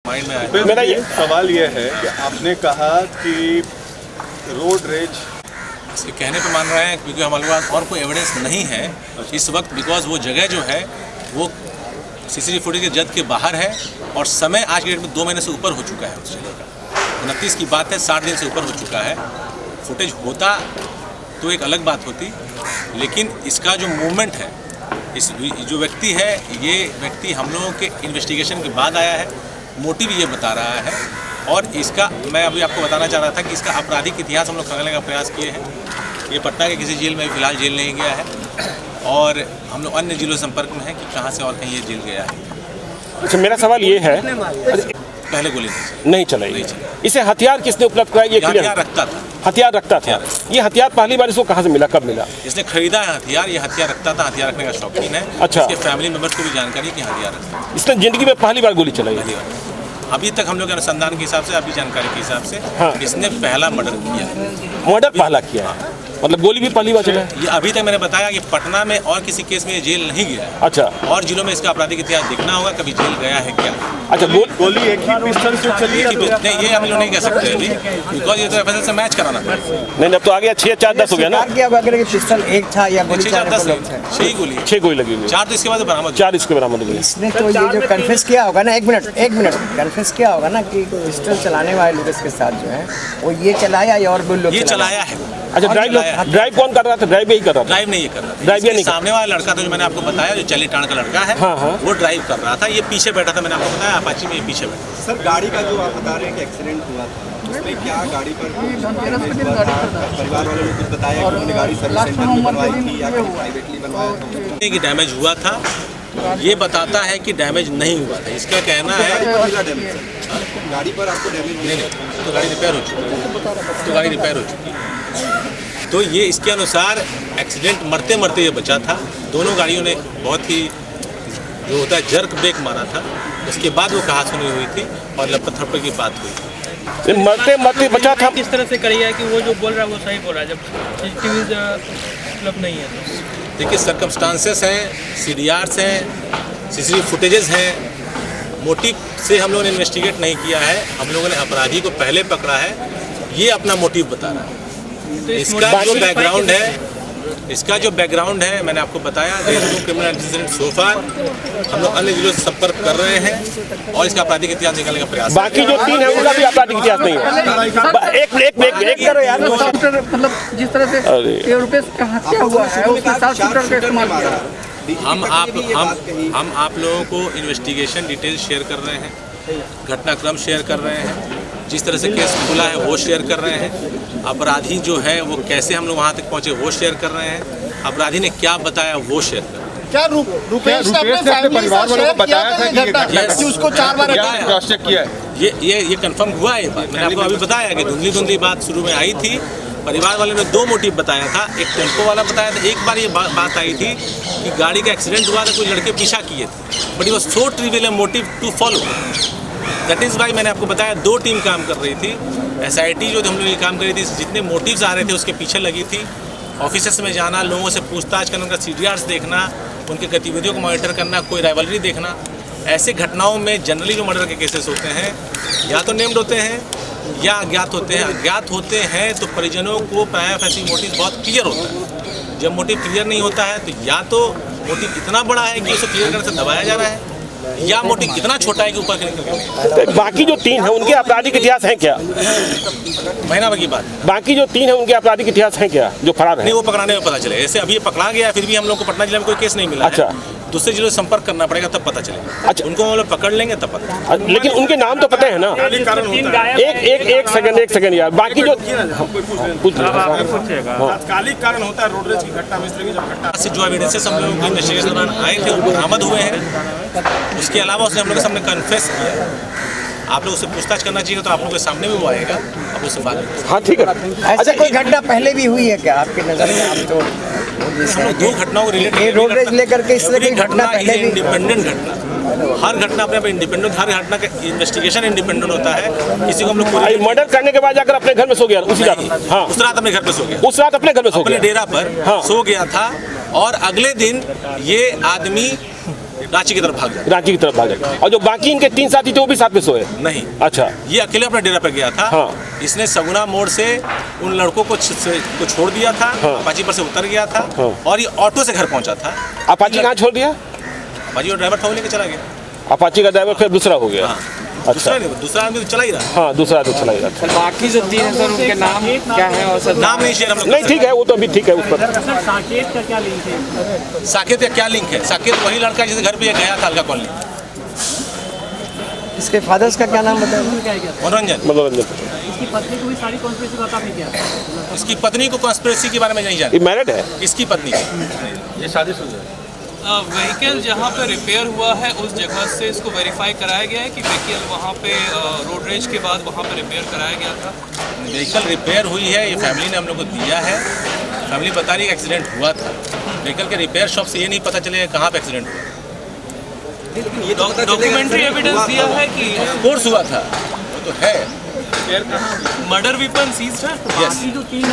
Mind में आया। मेरा ये सवाल ये है कि आपने कहा कि रोड रेज इसके कहने पर मान रहे हैं क्योंकि हमारे पास और कोई एविडेंस नहीं है इस वक्त, बिकॉज वो जगह जो है वो सीसीटीवी फुटेज के जद के बाहर है और समय आज के डेट में 2 महीने से ऊपर हो चुका है उस जगह का। 29 की बात है, 60 दिन से ऊपर हो चुका है। फुटेज होता तो एक अलग बात होती, लेकिन इसका जो मूवमेंट है, इस जो व्यक्ति है, ये व्यक्ति हम लोगों के इन्वेस्टिगेशन के बाद आया है। मोटिव ये बता रहा है और इसका मैं अभी आपको बताना चाह रहा था कि इसका आपराधिक इतिहास हम लोग खंगालने का प्रयास किए हैं। ये पटना के किसी जेल में फिलहाल जेल नहीं गया है और हम लोग अन्य जिलों से संपर्क में हैं कि कहाँ से और कहीं ये जेल गया है। अच्छा, मेरा सवाल ये है, पहले गोली नहीं चलाई, इसे हथियार किसने उपलब्ध कराया? ये हथियार रखता था। हथियार रखता था। ये हथियार पहली बार इसको कहाँ से मिला, कब मिला? इसने खरीदा है हथियार, ये हथियार रखता था, हथियार रखने का शौकीन है। अच्छा। इसके फैमिली मेंबर्स को भी जानकारी है कि हथियार रखता है। इसने जिंदगी में पहली बार गोली चलाई? पहली बार। अभी तक हम लोग के अनुसंधान के हिसाब से, अभी जानकारी के हिसाब से, हाँ। इसने पहला मर्डर किया। मर्डर पहला किया है, मतलब गोली भी पहली बार चला है? ये अभी तक मैंने बताया कि पटना में और किसी केस में ये जेल नहीं गया है। अच्छा। और जिलों में इसका आपराधिक इतिहास देखना होगा, कभी जेल गया है क्या। अच्छा, गोली एक ही पिस्टल से चली है? नहीं, ये हम लोग नहीं कह सकते अभी, बिकॉज ये तो एफएसएल से मैच कराना था। नहीं, अब तो आ गया 6-4-10 हो गया ना। पिस्टल एक था या गोली 6-4-10 6 गोली, 6 गोली लगी हुई, 4 तो इसके बाद बरामद। 4 इसके बरामद हुई। इसने तो ये जो कन्फेस किया होगा ना, एक मिनट कन्फेस किया होगा ना कि पिस्टल चलाने वाले लोग इसके साथ जो है वो ये चलाया या और भी लोग ये चलाया है। अच्छा, ड्राइव कौन कर रहा था? ड्राइव यही कर रहा था? ड्राइव नहीं ये कर रहा था। ड्राइव ये नहीं। सामने वाला लड़का था जो मैंने आपको बताया, जो चली टाण का लड़का है, हाँ, हाँ। वो ड्राइव कर रहा था, ये पीछे बैठा था। मैंने आपको बताया अपाची में ये पीछे बैठा। सर, गाड़ी का जो आप बता रहे हैं कि एक्सीडेंट हुआ था, उसमें क्या गाड़ी पर परिवार वालों ने कुछ बताया कि उन्होंने गाड़ी सर्विस सेंटर में बनवाई थी या प्राइवेटली बनवाया था? कि डैमेज हुआ था, ये बताता है कि डैमेज नहीं हुआ था। इसका कहना है गाड़ी पर आपको डैमेज नहीं, तो गाड़ी रिपेयर हो चुकी है। तो ये इसके अनुसार एक्सीडेंट मरते मरते ये बचा था। दोनों गाड़ियों ने बहुत ही जो होता है जर्क ब्रेक मारा था, उसके बाद वो कहा सुनी हुई थी और लपट थप्पड़ की बात हुई। मरते मरते बचा था। किस तरह से करी है कि वो जो बोल रहा है वो सही बोल रहा है जब सीसीटीवी उपलब्ध नहीं है? देखिए, सर्कमस्टांसेस हैं, सीडीआर्स हैं, सीसीटीवी फुटेजेस हैं। मोटिव से हम लोगों ने इन्वेस्टिगेट नहीं किया है। हम लोगों ने अपराधी को पहले पकड़ा है, ये अपना मोटिव बता रहा है। तो इसका जो बैकग्राउंड है मैंने आपको बताया। क्रिमिनल इंसिडेंट सो फार हम लोग अन्य जिलों से संपर्क कर रहे हैं और इसका आपराधिक इतिहास निकालने का प्रयास। बाकी जो 3 है उनका भी आपराधिक इतिहास नहीं है। एक करो यार, मतलब जिस तरह से रुपये का हत्या हुआ है उसके साथ शूटर का इस्तेमाल किया। हम आप लोगों को इन्वेस्टिगेशन डिटेल शेयर कर रहे हैं, घटनाक्रम शेयर कर रहे हैं, जिस तरह से केस खुला है वो शेयर कर रहे हैं, अपराधी जो है वो कैसे हम लोग वहाँ तक पहुँचे वो शेयर कर रहे हैं, अपराधी ने क्या बताया वो शेयर कर रहे हैं। क्या रुपेश ने अपने परिवार वालों को बताया था कि उसको 4 बार क्रॉस चेक किया है? ये कंफर्म हुआ है। बात मैंने आपको अभी बताया कि धुंधली बात शुरू में आई थी। परिवार वाले ने 2 मोटिव बताया था, एक टेम्पो वाला बताया था। एक बार ये बात आई थी कि गाड़ी का एक्सीडेंट हुआ था, कुछ लड़के पीछा किए थे, बट ये was so trivial a motive to follow. That is why मैंने आपको बताया 2 टीम काम कर रही थी। SIT जो हम लोग ये काम कर रही थी, जितने मोटिव्स आ रहे थे उसके पीछे लगी थी। ऑफिसेस में जाना, लोगों से पूछताछ करना, उनका CDRs देखना, उनकी गतिविधियों को मॉनिटर करना, कोई राइवलरी देखना। ऐसे घटनाओं में जनरली जो मर्डर के केसेस होते हैं या तो नेम्ड होते हैं या अज्ञात होते हैं। अज्ञात होते हैं तो परिजनों को प्रायः फैसी मोटिव बहुत क्लियर होता है। जब मोटिव क्लियर नहीं होता है तो या तो मोटिव इतना बड़ा है कि उसे क्लियर करने से दबाया जा रहा है, या मोटिव इतना छोटा है कि ऊपर निकल। बाकी जो 3 है उनके आपराधिक इतिहास है क्या? महीना की बात। बाकी जो 3 है उनके आपराधिक इतिहास है क्या, जो फरार है? नहीं, वो पकड़ाने में पता चले। ऐसे अभी ये पकड़ा गया, फिर भी हम लोग को पटना जिले में कोई केस नहीं मिला। अच्छा। दूसरे जिलों से संपर्क करना पड़ेगा तब पता चलेगा। अच्छा, उनको हम लोग पकड़ लेंगे तब पता। लेकिन उनके नाम तो पता है ना? एक सेकंड यार। बाकी जो तात्कालिक कारण होता है रोड रेज की घटना में, इस तरह की जब घटना से जो एविडेंसेस हम लोगों के इन्वेस्टिगेशन के दौरान आए थे वो बरामद हुए हैं। उसके अलावा उसने हम लोग के सामने कन्फेस किया। आप लोग उससे पूछताछ करना चाहिए तो आप लोगों के सामने भी वो आएगा, अब उससे बात। हाँ, ठीक है। अच्छा, कोई घटना पहले भी हुई है क्या आपकी नज़र में? आप तो 2 घटनाओं को रिलेटेड रोड रेज लेकर के इस तरह की घटना पहले भी इंडिपेंडेंट घटना, हर घटना अपने आप इंडिपेंडेंट, हर घटना का इन्वेस्टिगेशन इंडिपेंडेंट होता है। किसी को हम लोग मर्डर करने के बाद जाकर अपने घर में सो गया उसी रात? हाँ, उस रात अपने घर पे सो गया। उस रात अपने घर में सो गया, अपने डेरा पर सो गया था। और अगले दिन ये आदमी रांची की तरफ भाग जाए। रांची की तरफ भागे। और जो बाकी इनके 3 साथी थे वो भी साथ में सोए? नहीं, अच्छा, ये अकेले अपने डेरा पे गया था। हाँ। इसने सगुना मोड़ से उन लड़कों को छोड़ दिया था, हाँ। अपाची पर से उतर गया था, हाँ। और ये ऑटो से घर पहुंचा था। अपाची कहाँ छोड़ दिया? अपाची वो ड्राइवर था, वो लेके चला गया। अपाची का ड्राइवर फिर दूसरा हो गया। हाँ। अच्छा, दूसरा आदमी तो चला ही रहा। हाँ, दूसरा तो चला ही रहा था। बाकी जो 3 हैं सर, उनके नाम क्या है? और सर नाम नहीं शेयर हम लोग नहीं, ठीक है, वो तो अभी ठीक है उस पर। साकेत का क्या लिंक है? साकेत वही लड़का जिसके घर पे ये गया था अलका कॉलोनी। इसके फादर्स का क्या नाम बताया? मनोरंजन। मनोरंजन। इसकी पत्नी को कॉन्स्पिरेसी के बारे में नहीं ये जानती। मैरिड है? इसकी पत्नी ये शादीशुदा है। व्हीकल जहाँ पे रिपेयर हुआ है उस जगह से इसको वेरीफाई कराया गया है कि व्हीकल वहाँ पे रोड रेज के बाद वहाँ पे रिपेयर कराया गया था। व्हीकल रिपेयर हुई है, ये फैमिली ने हम लोग को दिया है। फैमिली बता रही है एक्सीडेंट हुआ था। व्हीकल के रिपेयर शॉप से ये नहीं पता चलेगा कहाँ पे एक्सीडेंट हुआ। डॉक्यूमेंट्री एविडेंस दिया है कि कोर्स हुआ था, वो तो है। मर्डर वेपन सीज्ड है। यस,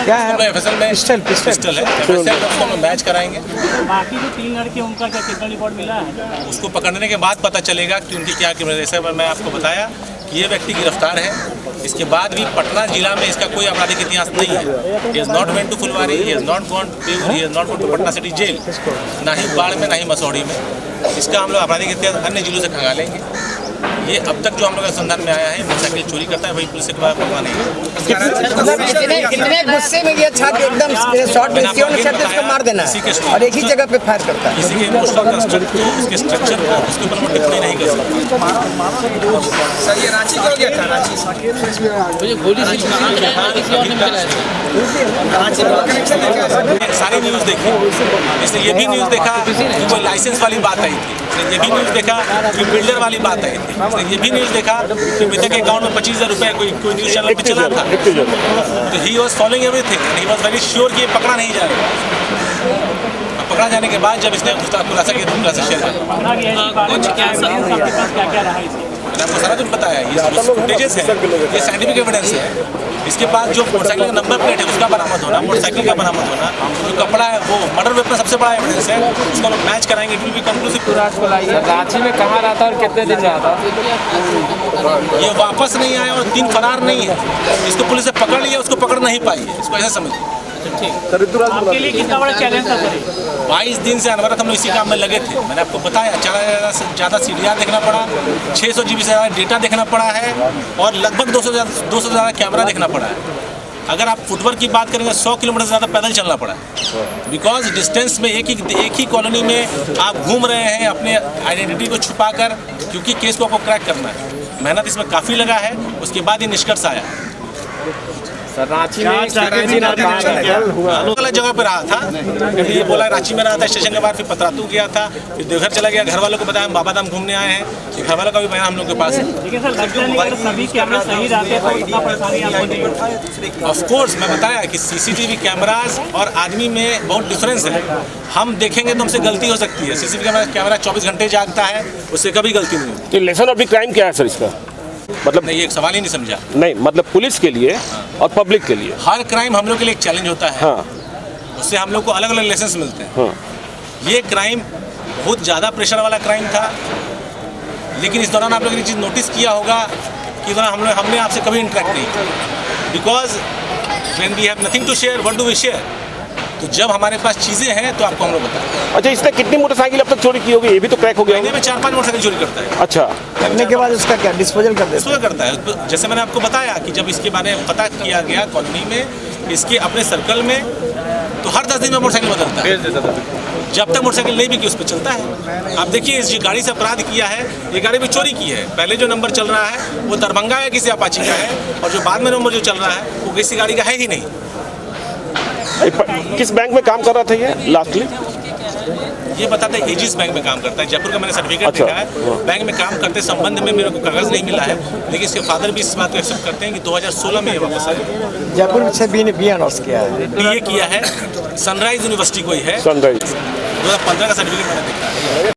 क्या है? एफएसएल में पिस्टल पिस्टल है। एफएसएल को हम मैच कराएंगे। बाकी जो 3 लड़के उनका क्या कितना रिपोर्ट मिला है? उसको पकड़ने के बाद पता चलेगा कि उनकी क्या क्रिमिनल। जैसे मैं आपको बताया कि ये व्यक्ति गिरफ्तार है, इसके बाद भी पटना जिला में इसका कोई आपराधिक इतिहास नहीं है। He is not went to Phulwari, he is not gone to, he is not gone to Patna city jail, ना ही बाढ़ में, ना ही मसौड़ी में। इसका हम लोग आपराधिक इतिहास अन्य जिलों से खंगालेंगे। ये अब तक जो हम लोग अनुसंधान में आया है, मोटरसाइकिल चोरी करता है, वही पुलिस के द्वारा पकड़ा नहीं है। कितने गुस्से में ये छात्र एकदम शॉर्ट में इसको मार देना है और एक ही जगह पे फायर करता है। किसी के इमोशनल कंस्ट्रक्ट को, उसके स्ट्रक्चर को, उसके ऊपर हम टिप्पणी नहीं कर सकते। सर ये रांची को गया था? रांची सारी न्यूज़ देखी, इसने ये भी न्यूज़ देखा कि कोई लाइसेंस वाली बात आई थी, इसने ये भी न्यूज़ देखा कि बिल्डर वाली बात आई थी, इसने ये भी न्यूज़ देखा कि मृतक के अकाउंट में 25,000 रुपये कोई न्यूज़ चैनल पे चला था। तो he was following everything and he was very sure कि ये पकड़ा नहीं जाएगा। पकड़ा जाने के बाद जब इसने उसका खुलासा किया तो खुलासा शेयर किया। कुछ कैसा क्या रहा है? मैंने आपको सारा कुछ बताया, ये फुटेजेस है, ये साइंटिफिक एविडेंस है। इसके पास जो मोटरसाइकिल का नंबर प्लेट है उसका बरामद होना, मोटरसाइकिल का बरामद होना, जो कपड़ा है वो मर्डर वेपन सबसे बड़ा एविडेंस है, उसको लोग मैच कराएंगे, it will be conclusive. Ranchi में कहाँ रहा था और कितने दिन रहा था? ये वापस नहीं आया और 3 फरार नहीं है। इसको पुलिस ने पकड़ लिया, उसको पकड़ नहीं पाई है, इसको ऐसा समझिए। आपके लिए कितना बड़ा चैलेंज था सर? 22 दिन से अनवरत हम लोग इसी काम में लगे थे। मैंने आपको बताया 4,000 से ज़्यादा सीडीआर देखना पड़ा, 600 GB से ज़्यादा डेटा देखना पड़ा है और लगभग 200 से ज़्यादा कैमरा देखना पड़ा है। अगर आप फुटवर्क की बात करेंगे 100 किलोमीटर से ज़्यादा पैदल चलना पड़ा है। बिकॉज डिस्टेंस में एक ही कॉलोनी में आप घूम रहे हैं अपने आइडेंटिटी को छुपा कर, क्योंकि केस को आपको क्रैक करना है। मेहनत इसमें काफ़ी लगा है, उसके बाद ये निष्कर्ष आया। सर रांची में अलग जगह पे रहा था, कभी ये बोला रांची में रहा था, स्टेशन के बाद फिर पतरातू गया था, फिर देवघर चला गया। घर वालों को बताया हम बाबा धाम घूमने आए हैं, घर वालों का भी बयान हम लोग के पास है। लेकिन सर लगता नहीं अगर सभी कैमरे सही रहते तो इतना परेशानी आपको नहीं होती। ऑफ कोर्स मैं बताया कि सीसीटीवी कैमराज और आदमी में बहुत डिफरेंस है। हम देखेंगे तो हमसे गलती हो सकती है, सीसीटीवी कैमरा 24 घंटे जागता है, उससे कभी गलती नहीं होती। तो लेसन ऑफ द क्राइम क्या है सर इसका? मतलब नहीं, ये एक सवाल ही नहीं समझा। नहीं, मतलब पुलिस के लिए और पब्लिक के लिए। हर क्राइम हम लोग के लिए एक चैलेंज होता है, हाँ, उससे हम लोग को अलग अलग लेसन मिलते हैं। हाँ। ये क्राइम बहुत ज़्यादा प्रेशर वाला क्राइम था, लेकिन इस दौरान आप लोगों ने चीज़ नोटिस किया होगा कि इस दौरान हमने आपसे कभी इंटरेक्ट नहीं किया, because when we have nothing to share what do we share. तो जब हमारे पास चीज़ें हैं तो आपको हम लोग बताएं। अच्छा, इसने कितनी मोटरसाइकिल अब तक चोरी की होगी? ये भी तो क्रैक हो गया महीने में 4-5 मोटरसाइकिल चोरी करता है। अच्छा, करने के बाद उसका क्या डिस्पोजल कर देते इसको करता है। जैसे मैंने आपको बताया कि जब इसके बारे में पता किया गया कॉलोनी में, इसके अपने सर्कल में, तो हर 10 दिन में मोटरसाइकिल बदलता है। जब तक मोटरसाइकिल नहीं बिकी उस पर चलता है। आप देखिए इस गाड़ी से अपराध किया है, ये गाड़ी भी चोरी की है। पहले जो नंबर चल रहा है वो दरभंगा है, किसी अपाची का है, और जो बाद में नंबर जो चल रहा है वो किसी गाड़ी का है ही नहीं। किस बैंक में काम कर रहा था ये लास्टली? ये बताते हैं एजिस बैंक में काम करता है, जयपुर का मैंने सर्टिफिकेट अच्छा। देखा है। बैंक में काम करते संबंध में मेरे को कागज़ नहीं मिला है, लेकिन इसके फादर भी इस बात को एक्सेप्ट करते हैं कि 2016 में ये वापस आए। जयपुर से भी अनाउंस किया है। ये किया है सनराइज यूनिवर्सिटी को ही है, सनराइज 2015 का सर्टिफिकेट मैंने देखा है।